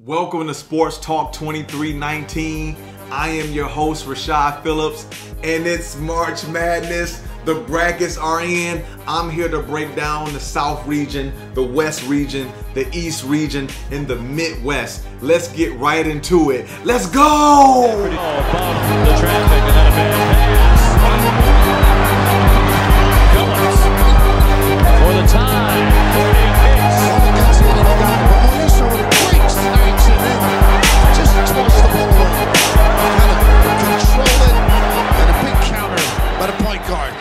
Welcome to Sports Talk 2319. I am your host, Rashad Phillips, and it's March Madness. The brackets are in. I'm here to break down the South region, the West region, the East region, and the Midwest. Let's get right into it. Let's go! Above the traffic and then a bad pass. Phillips for the tie. 40 apiece. Toss the ball away. Kind of control it, and a big counter by the point guard.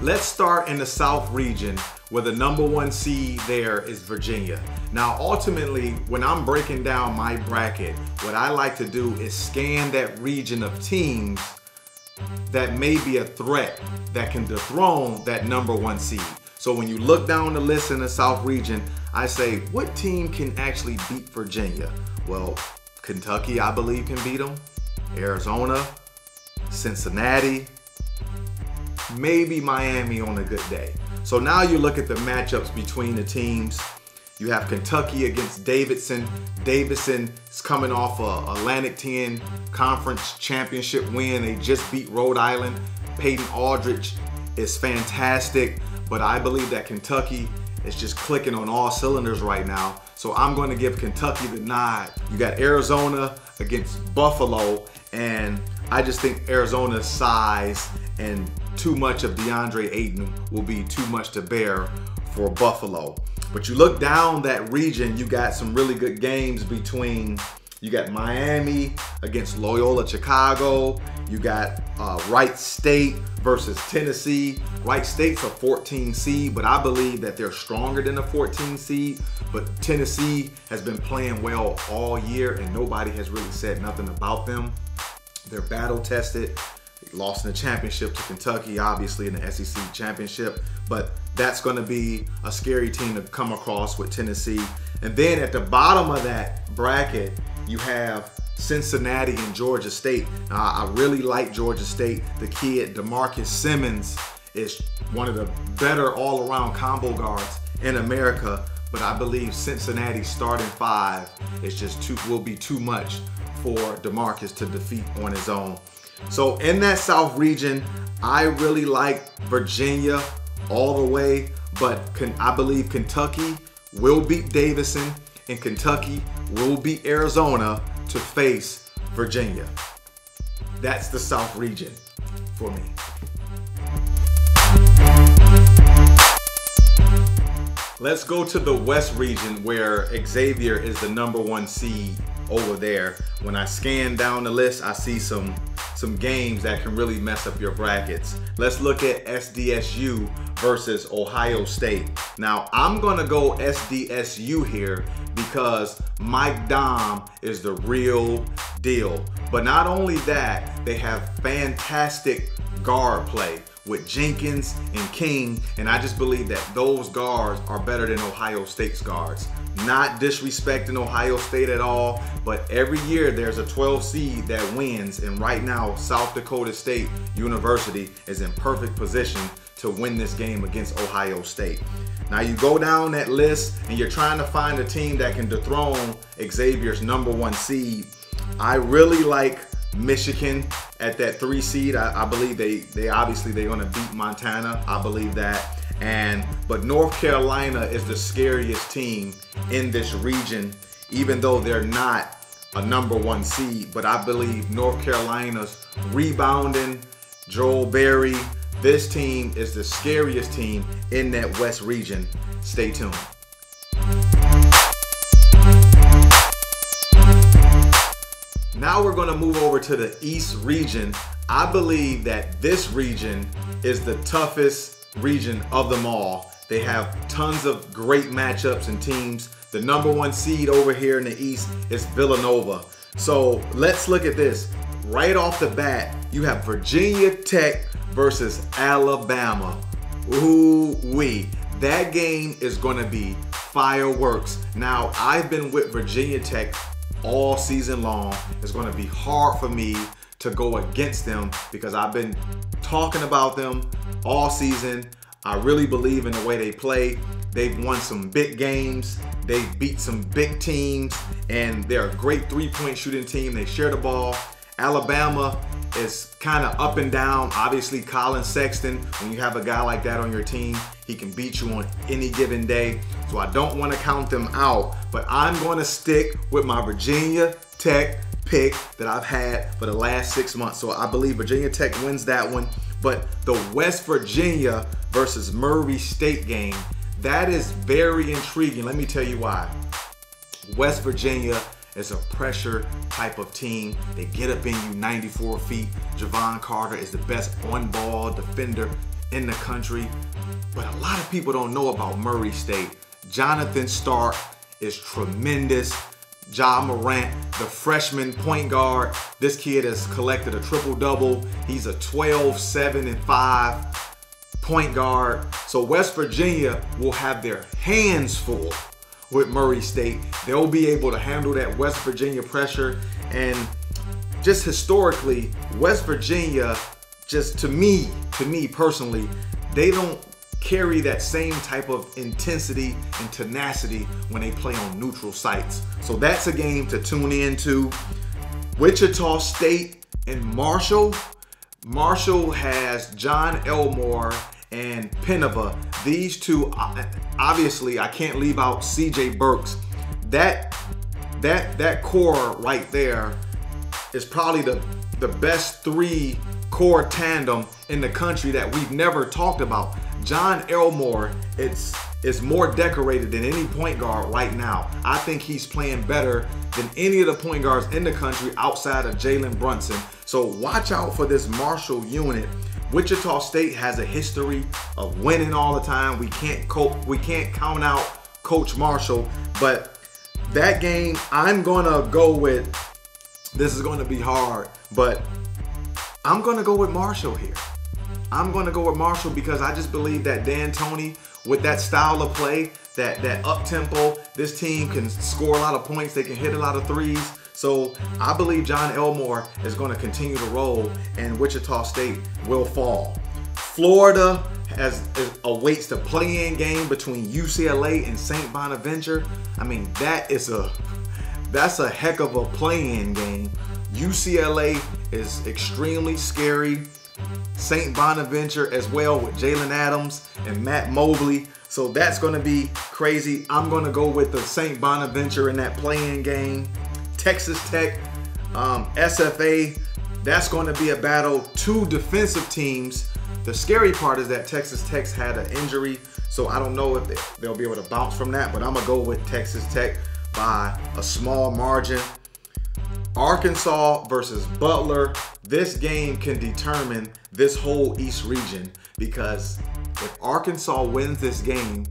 Let's start in the South region, where the #1 seed there is Virginia. Now, ultimately, when I'm breaking down my bracket, what I like to do is scan that region of teams that may be a threat that can dethrone that #1 seed. So when you look down the list in the South region, I say, what team can actually beat Virginia? Well, Kentucky, I believe, can beat them. Arizona, Cincinnati, maybe Miami on a good day. So now you look at the matchups between the teams. You have Kentucky against Davidson. Davidson is coming off a Atlantic 10 Conference Championship win. They just beat Rhode Island. Peyton Aldridge is fantastic. But I believe that Kentucky is just clicking on all cylinders right now. So I'm going to give Kentucky the nod. You got Arizona against Buffalo, and I just think Arizona's size and too much of DeAndre Ayton will be too much to bear for Buffalo. But you look down that region, you got some really good games between, you got Miami against Loyola Chicago. You got Wright State versus Tennessee. Wright State's a 14 seed, but I believe that they're stronger than a 14 seed. But Tennessee has been playing well all year, and nobody has really said nothing about them. They're battle tested. They lost in the championship to Kentucky, obviously in the SEC championship. But that's going to be a scary team to come across with Tennessee. And then at the bottom of that bracket, you have Cincinnati and Georgia State. Now, I really like Georgia State. The kid, DeMarcus Simmons, is one of the better all-around combo guards in America, but I believe Cincinnati's starting five is just will be too much for DeMarcus to defeat on his own. So in that South region, I really like Virginia all the way, but I believe Kentucky will beat Davidson, and Kentucky will beat Arizona to face Virginia. That's the South region for me. Let's go to the West region, where Xavier is the #1 seed over there. When I scan down the list, I see some games that can really mess up your brackets. Let's look at SDSU versus Ohio State. Now, I'm gonna go SDSU here because Mike Dom is the real deal. But not only that, they have fantastic guard play with Jenkins and King, and I just believe that those guards are better than Ohio State's guards. Not disrespecting Ohio State at all, but every year there's a 12 seed that wins, and right now South Dakota State University is in perfect position to win this game against Ohio State. Now you go down that list and you're trying to find a team that can dethrone Xavier's #1 seed. I really like Michigan at that 3 seed. I believe they're gonna beat Montana. I believe that. But North Carolina is the scariest team in this region, even though they're not a #1 seed. But I believe North Carolina's rebounding, Joel Berry. This team is the scariest team in that West region. Stay tuned. now we're going to move over to the East region. I believe that this region is the toughest region of them all. They have tons of great matchups and teams. The #1 seed over here in the East is Villanova. So let's look at this. Right off the bat, you have Virginia Tech versus Alabama. Ooh-wee. That game is going to be fireworks. Now, I've been with Virginia Tech all season long. It's going to be hard for me to go against them because I've been talking about them all season. I really believe in the way they play. They've won some big games. They've beat some big teams, and they're a great three-point shooting team. They share the ball. Alabama is kind of up and down. Obviously, Colin Sexton, when you have a guy like that on your team, he can beat you on any given day. So I don't want to count them out, but I'm going to stick with my Virginia Tech pick that I've had for the last 6 months. So I believe Virginia Tech wins that one. But the West Virginia versus Murray State game, that is very intriguing. Let me tell you why. West Virginia is a pressure type of team. They get up in you 94 feet. Javon Carter is the best on-ball defender in the country. But a lot of people don't know about Murray State. Jonathan Stark is tremendous. Ja Morant, the freshman point guard. This kid has collected a triple-double. He's a 12, 7, and 5 point guard. So West Virginia will have their hands full with Murray State. They'll be able to handle that West Virginia pressure. And just historically, West Virginia, just to me personally, they don't carry that same type of intensity and tenacity when they play on neutral sites. So that's a game to tune into. Wichita State and Marshall. Marshall has John Elmore and Penova. These two, obviously, I can't leave out CJ Burks. That core right there is probably the best three core tandem in the country that we've never talked about. John Elmore is more decorated than any point guard right now. I think he's playing better than any of the point guards in the country outside of Jalen Brunson. So watch out for this Marshall unit. Wichita State has a history of winning all the time. We can't count out Coach Marshall, but that game, I'm gonna go with, this is gonna be hard, but I'm gonna go with Marshall here. I'm gonna go with Marshall because I just believe that D'Antoni, with that style of play, that up-tempo, this team can score a lot of points, they can hit a lot of threes. So I believe John Elmore is going to continue to roll and Wichita State will fall. Florida awaits the play-in game between UCLA and St. Bonaventure. I mean, that's a heck of a play-in game. UCLA is extremely scary. St. Bonaventure as well with Jalen Adams and Matt Mobley. So that's going to be crazy. I'm going to go with the St. Bonaventure in that play-in game. Texas Tech, SFA, that's going to be a battle. Two defensive teams. The scary part is that Texas Tech's had an injury, so I don't know if they'll be able to bounce from that, but I'm going to go with Texas Tech by a small margin. Arkansas versus Butler. This game can determine this whole East region because if Arkansas wins this game,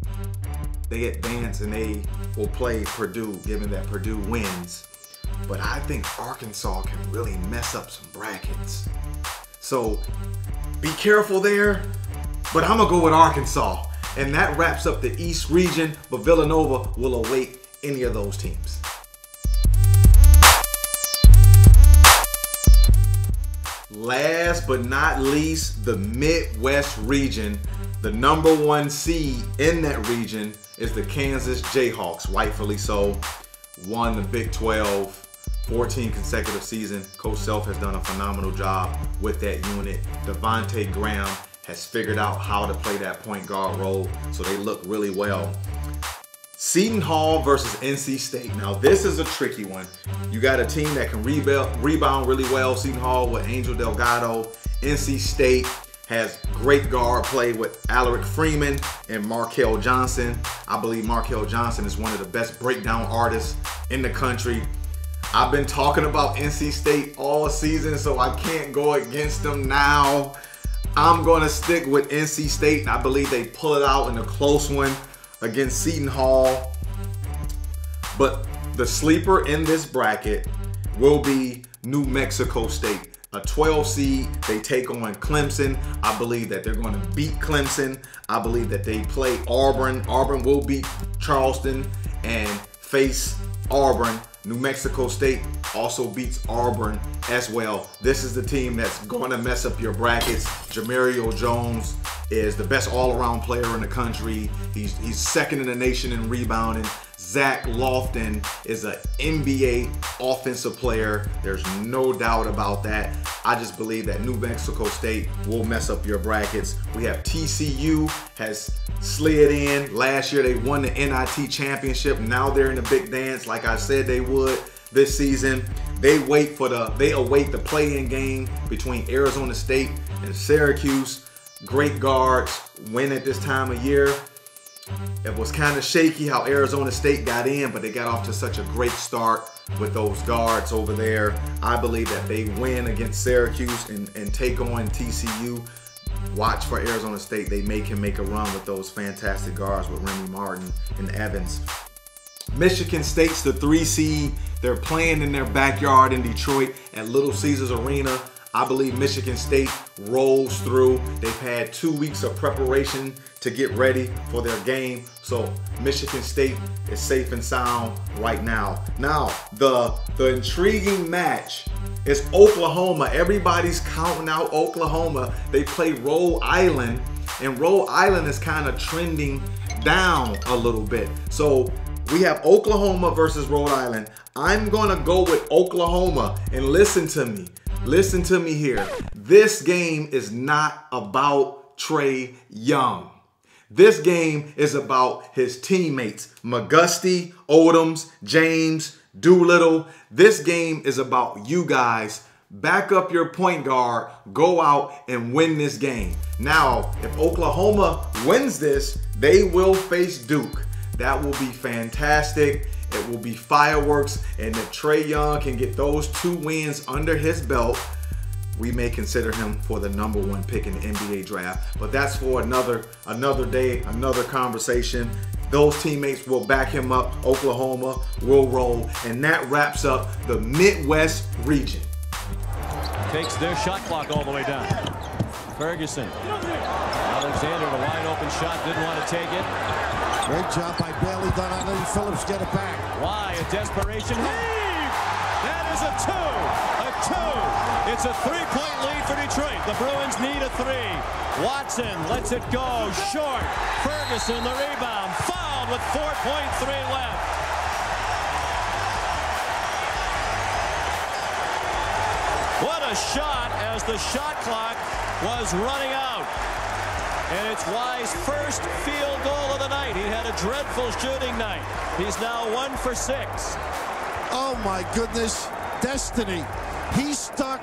they advance and they will play Purdue, given that Purdue wins. But I think Arkansas can really mess up some brackets. So be careful there, but I'm gonna go with Arkansas. And that wraps up the East region, but Villanova will await any of those teams. Last but not least, the Midwest region. The #1 seed in that region is the Kansas Jayhawks, rightfully so. Won the Big 12, 14 consecutive seasons. Coach Self has done a phenomenal job with that unit. Devontae Graham has figured out how to play that point guard role, so they look really well. Seton Hall versus NC State. Now this is a tricky one. You got a team that can rebound really well. Seton Hall with Angel Delgado. NC State has great guard play with Alaric Freeman and Markel Johnson. I believe Markel Johnson is one of the best breakdown artists in the country. I've been talking about NC State all season, so I can't go against them now. I'm going to stick with NC State, and I believe they pull it out in a close one against Seton Hall. But the sleeper in this bracket will be New Mexico State. A 12 seed, they take on Clemson. I believe that they're going to beat Clemson. I believe that they play Auburn. Auburn will beat Charleston and face Auburn. New Mexico State also beats Auburn as well. This is the team that's going to mess up your brackets. Jamario Jones is the best all-around player in the country. He's second in the nation in rebounding. Zach Lofton is an NBA offensive player. There's no doubt about that. I just believe that New Mexico State will mess up your brackets. We have TCU has slid in. Last year they won the NIT championship. Now they're in the big dance like I said they would this season. They await the play-in game between Arizona State and Syracuse. Great guards win at this time of year. It was kind of shaky how Arizona State got in, but they got off to such a great start with those guards over there. I believe that they win against Syracuse and take on TCU. Watch for Arizona State. They can make a run with those fantastic guards with Remy Martin and Evans. Michigan State's the 3 seed. They're playing in their backyard in Detroit at Little Caesars Arena. I believe Michigan State rolls through. They've had 2 weeks of preparation to get ready for their game. So Michigan State is safe and sound right now. Now, the intriguing match is Oklahoma. Everybody's counting out Oklahoma. They play Rhode Island, and Rhode Island is kind of trending down a little bit. So we have Oklahoma versus Rhode Island. I'm gonna go with Oklahoma, and listen to me. Listen to me here. This game is not about Trae Young. This game is about his teammates, McGusty, Odoms, James, Doolittle. This game is about you guys. Back up your point guard, go out and win this game. Now, if Oklahoma wins this, they will face Duke. That will be fantastic. It will be fireworks, and if Trae Young can get those 2 wins under his belt, we may consider him for the #1 pick in the NBA draft. But that's for another day, another conversation. Those teammates will back him up. Oklahoma will roll, and that wraps up the Midwest region. Takes their shot clock all the way down. Ferguson. Alexander, a wide open shot, didn't want to take it. Great job by Bailey done on letting Phillips get it back. Why a desperation heave? That is a 2. A 2. It's a 3-point lead for Detroit. The Bruins need a 3. Watson lets it go short. Ferguson the rebound. Fouled with 4.3 left. What a shot as the shot clock was running out. And it's Wai's first field goal of the night. He had a dreadful shooting night. He's now 1 for 6. Oh my goodness, destiny. He's stuck,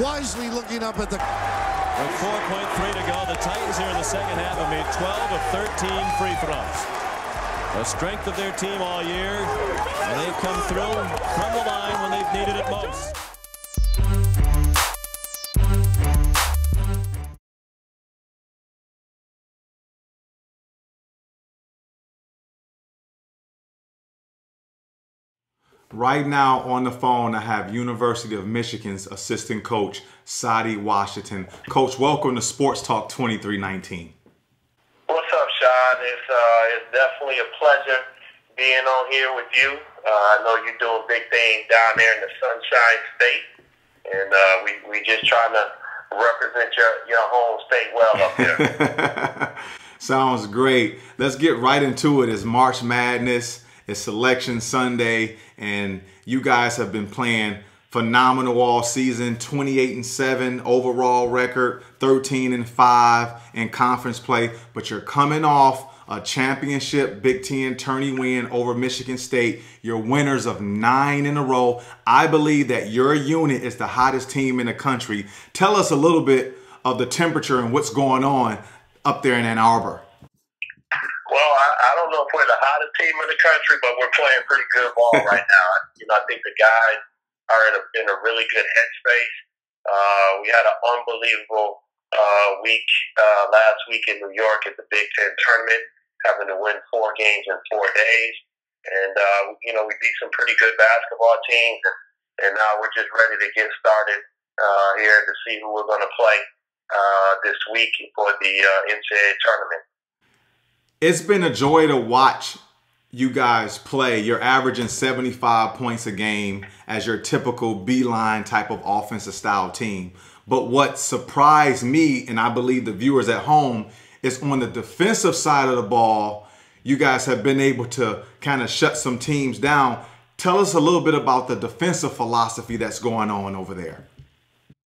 wisely looking up at the... With 4.3 to go, the Titans here in the second half have made 12 of 13 free throws. The strength of their team all year, and they've come through from the line when they've needed it most. Right now on the phone, I have University of Michigan's assistant coach, Saddi Washington. Coach, welcome to Sports Talk 2319. What's up, Rashad? It's definitely a pleasure being on here with you. I know you're doing big things down there in the Sunshine State, and we just trying to represent your home state well up there. Sounds great. Let's get right into it. It's March Madness. It's Selection Sunday, and you guys have been playing phenomenal all season. 28-7 overall record, 13-5 in conference play, but you're coming off a championship Big Ten tourney win over Michigan State. You're winners of 9 in a row. I believe that your unit is the hottest team in the country. Tell us a little bit of the temperature and what's going on up there in Ann Arbor. Well, I don't know if we're the hottest team in the country, but we're playing pretty good ball right now. I think the guys are in a really good headspace. We had an unbelievable week last week in New York at the Big Ten tournament, having to win 4 games in 4 days. And, we beat some pretty good basketball teams. And now we're just ready to get started here to see who we're going to play this week for the NCAA tournament. It's been a joy to watch you guys play. You're averaging 75 points a game as your typical beeline type of offensive style team. But what surprised me, and I believe the viewers at home, is on the defensive side of the ball, you guys have been able to kind of shut some teams down. Tell us a little bit about the defensive philosophy that's going on over there.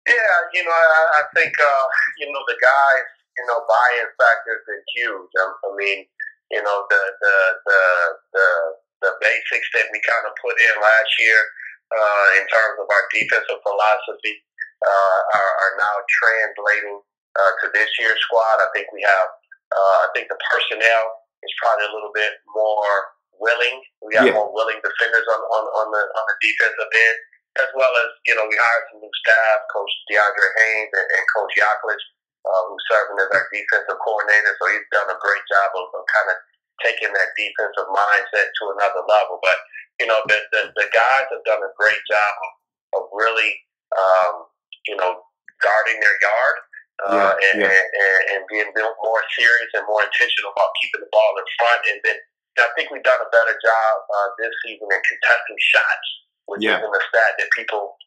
Yeah, I think, the guys, buy-in factor has been huge. I mean, the basics that we kind of put in last year in terms of our defensive philosophy are now translating to this year's squad. I think we have, I think the personnel is probably a little bit more willing. We have more willing defenders on the defensive end, as well as, we hired some new staff, Coach DeAndre Haynes and Coach Yaklich, who's serving as our defensive coordinator. So he's done a great job of kind of taking that defensive mindset to another level. But, the guys have done a great job of really, guarding their yard and being more serious and more intentional about keeping the ball in front. And then I think we've done a better job this season in contesting shots, which isn't a stat that people,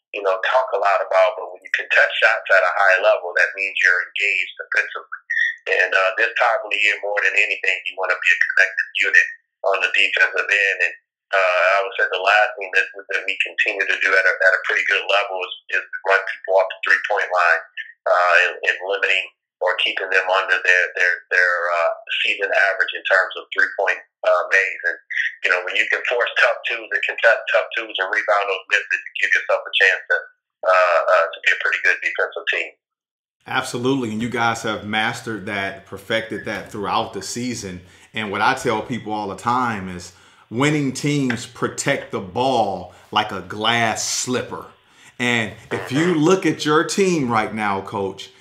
talk a lot about. But when you contest shots at a high level, that means you're engaged defensively. And this time of the year, more than anything, you want to be a connected unit on the defensive end. And I would say the last thing that we continue to do at a pretty good level is run people off the three-point line and limiting or keeping them under their season average in terms of three-point mays. And, when you can force tough twos and contest tough twos and rebound those misses, you give yourself a chance to be a pretty good defensive team. Absolutely. And you guys have mastered that, perfected that throughout the season. And what I tell people all the time is winning teams protect the ball like a glass slipper. And if you look at your team right now, Coach,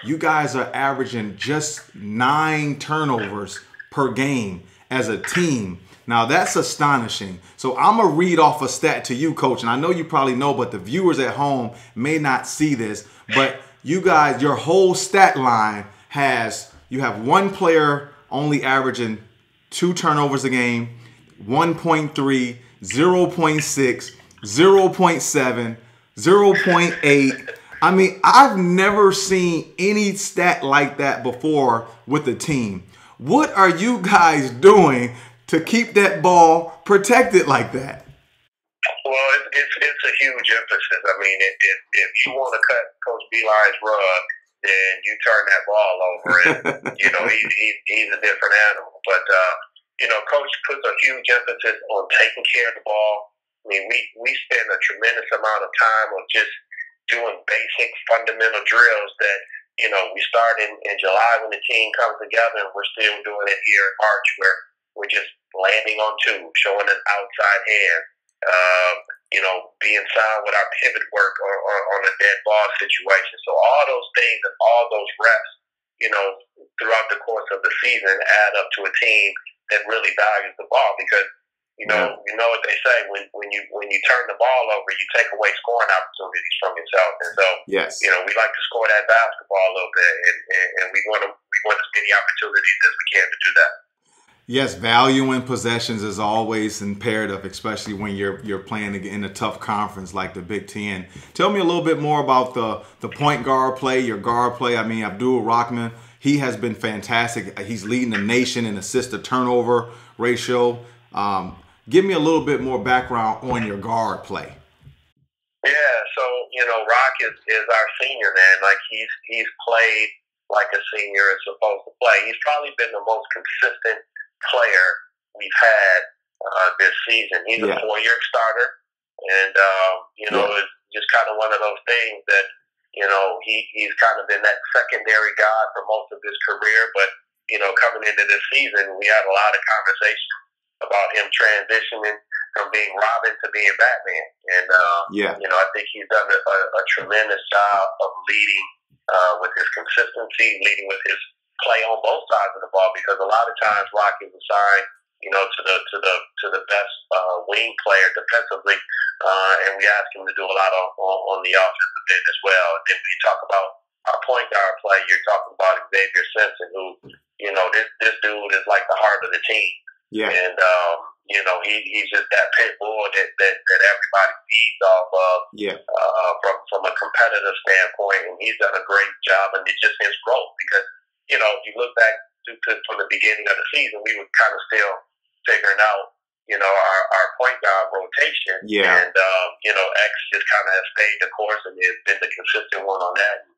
you guys are averaging just 9 turnovers per game as a team. Now, that's astonishing. So I'm going to read off a stat to you, Coach. And I know you probably know, but the viewers at home may not see this. But you guys, your whole stat line you have one player only averaging 2 turnovers a game, 1.3, 0.6, 0.7, 0.8. I mean, I've never seen any stat like that before with the team. What are you guys doing to keep that ball protected like that? Well, it's a huge emphasis. I mean, if you want to cut Coach Beeline's rug, then you turn that ball over, and he's a different animal. But Coach puts a huge emphasis on taking care of the ball. I mean, we spend a tremendous amount of time on just doing basic fundamental drills that we start in July when the team comes together, and we're still doing it here in March, where we're just landing on 2, showing an outside hand. Being sound with our pivot work on a dead ball situation. So all those things and all those reps, throughout the course of the season add up to a team that really values the ball, because you know what they say, when you turn the ball over, you take away scoring opportunities from yourself. And so we like to score that basketball a little bit, and we want as many opportunities as we can to do that. Yes, valuing possessions is always imperative, especially when you're playing in a tough conference like the Big Ten. Tell me a little bit more about the point guard play, your guard play. I mean, Abdul Rahman, he has been fantastic. He's leading the nation in assist to turnover ratio. Give me a little bit more background on your guard play. Yeah, so Rock is our senior, man. Like he's played like a senior is supposed to play. He's probably been the most consistent player we've had this season. He's a 4-year starter, and it's just kind of one of those things that he's kind of been that secondary guy for most of his career, but coming into this season, we had a lot of conversation about him transitioning from being Robin to being Batman. And, I think he's done a tremendous job of leading with his consistency, leading with his play on both sides of the ball, because a lot of times Rock is assigned, to the best wing player defensively, and we ask him to do a lot on the offensive end as well. And then when you talk about our point guard play, you're talking about Xavier Simpson, who, this dude is like the heart of the team. Yeah. And, he's just that pit bull that everybody feeds off of. Yeah. From a competitive standpoint, and he's done a great job, and it's just his growth, because, if you look back from the beginning of the season, we were kind of still figuring out, our point guard rotation. Yeah. And, X just kind of has stayed the course and has been the consistent one on that. And,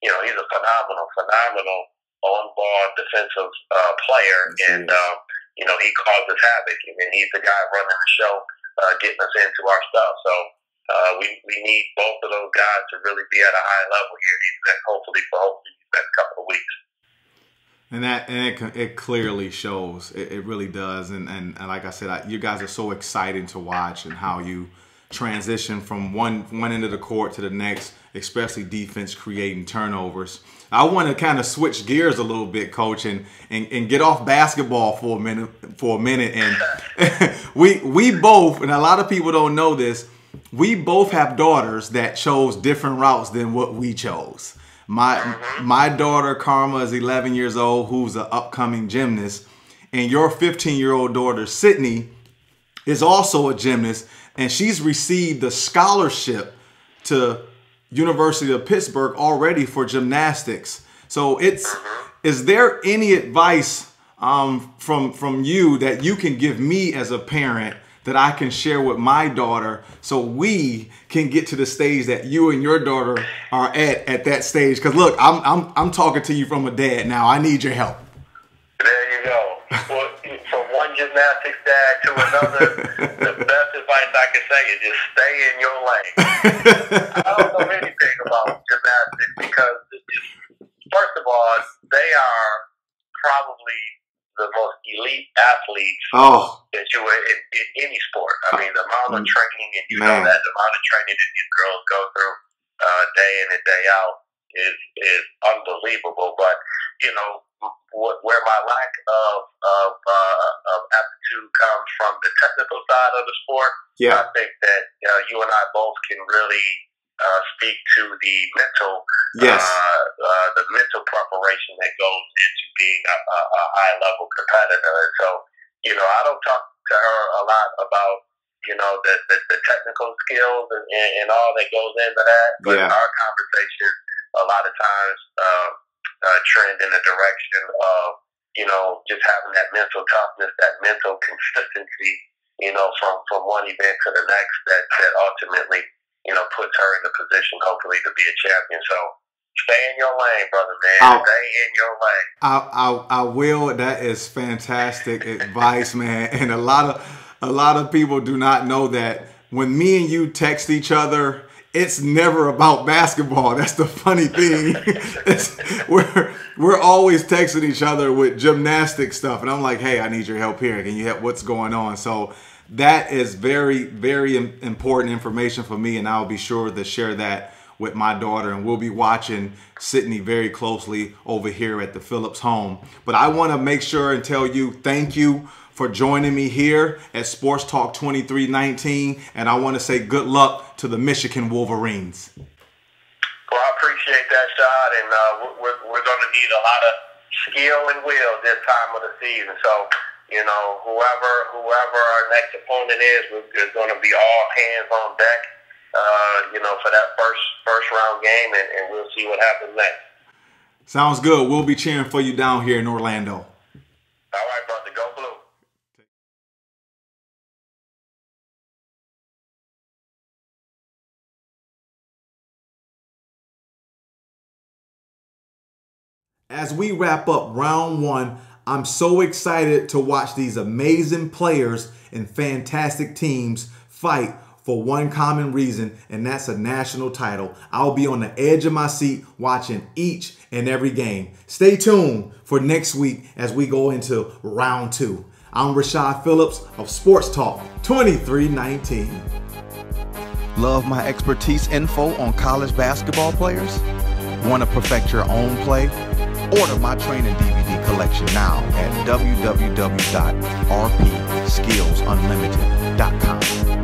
he's a phenomenal on-ball defensive player. And, he causes havoc. And he's the guy running the show, getting us into our stuff. So we need both of those guys to really be at a high level here these next couple of weeks. And it clearly shows. It really does. And like I said, you guys are so exciting to watch, and how you transition from one end of the court to the next, especially defense creating turnovers. I want to kind of switch gears a little bit, Coach, and get off basketball for a minute. And we both, and a lot of people don't know this, we both have daughters that chose different routes than what we chose. My daughter Karma is 11 years old, who's an upcoming gymnast, and your 15-year-old daughter Sydney is also a gymnast, and she's received a scholarship to University of Pittsburgh already for gymnastics. So is there any advice from you that you can give me as a parent that I can share with my daughter, so we can get to the stage that you and your daughter are at that stage? Because look, I'm talking to you from a dad now. I need your help. There you go. Well, from one gymnastics dad to another, the best advice I can say is just stay in your lane. I don't know anything about gymnastics, because first of all, they are probably the most elite athletes that you would in any sport. I mean, the amount of training, and the amount of training that these girls go through day in and day out is unbelievable. But where my lack of aptitude comes from the technical side of the sport, I think that you and I both can really speak to the mental, the mental preparation that goes into being a high level competitor. And so, I don't talk to her a lot about, the technical skills and all that goes into that. But our conversation a lot of times trend in the direction of, just having that mental toughness, that mental consistency, from one event to the next, that ultimately, puts her in a position, hopefully, to be a champion. So stay in your lane, brother, man. Stay in your lane. I will. That is fantastic advice, man. And a lot of people do not know that when me and you text each other, it's never about basketball. That's the funny thing. We're always texting each other with gymnastic stuff, and I'm like, hey, I need your help here. Can you help? What's going on? So that is very, very important information for me, and I'll be sure to share that with my daughter, and we'll be watching Sydney very closely over here at the Phillips home. But I want to make sure and tell you thank you for joining me here at Sports Talk 2319, and I want to say good luck to the Michigan Wolverines. Well, I appreciate that, Shad, and we're going to need a lot of skill and will this time of the season. So, whoever our next opponent is going to be all hands on deck, for that first round game, and we'll see what happens next. Sounds good. We'll be cheering for you down here in Orlando. All right, brother. Go Blue. As we wrap up round one, I'm so excited to watch these amazing players and fantastic teams fight for one common reason, and that's a national title. I'll be on the edge of my seat watching each and every game. Stay tuned for next week as we go into round 2. I'm Rashad Phillips of Sports Talk 2319. Love my expertise info on college basketball players? Want to perfect your own play? Order my training DVD collection now at www.rpskillsunlimited.com.